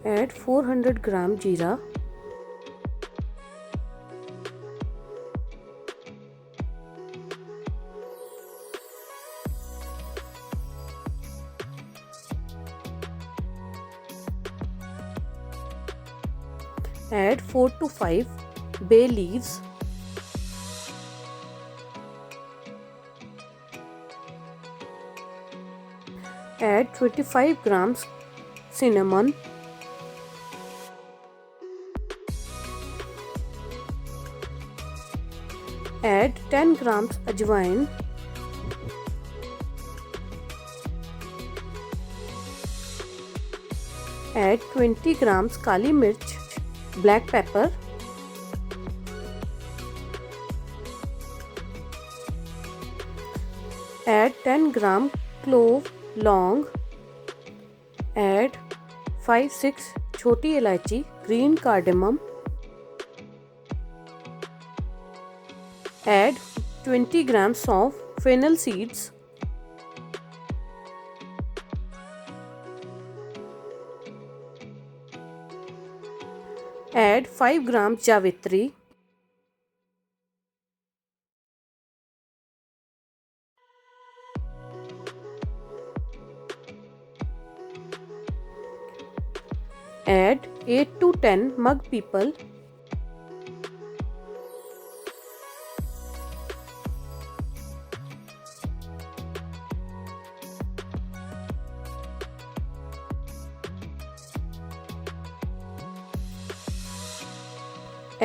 Add 400 gram jeera. Add 4 to 5 bay leaves. Add 25 grams cinnamon. Add 10 grams ajwain. Add 20 grams kali mirch, black pepper. Add 10 gram clove, laung. Add 5-6 choti elichi, green cardamom. Add 20 grams Saunf, fennel seeds. Add 5 grams javitri. Add 8 to 10 mug people.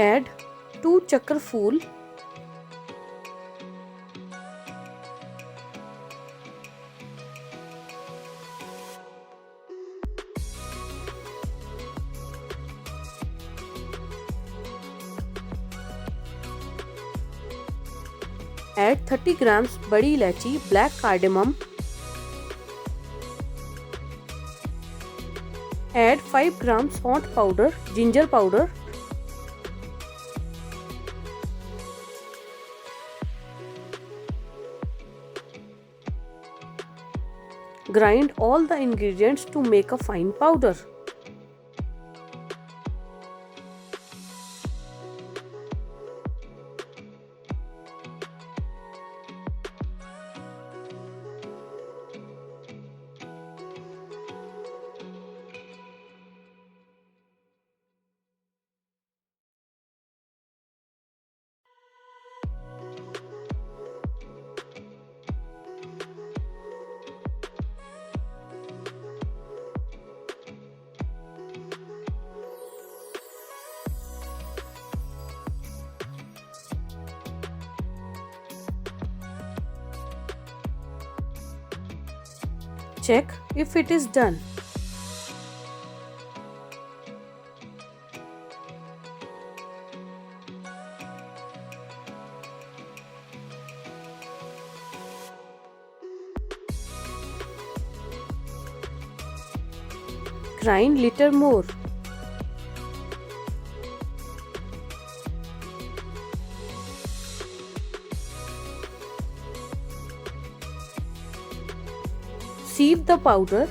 Add 2 chakra Phool. Add 30 grams badi elichi, black cardamom. Add 5 grams Saunf powder, ginger powder. Grind all the ingredients to make a fine powder. Check if it is done. Grind little more. Sieve the powder.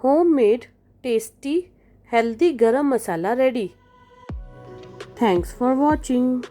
Homemade, tasty, healthy garam masala ready. Thanks for watching.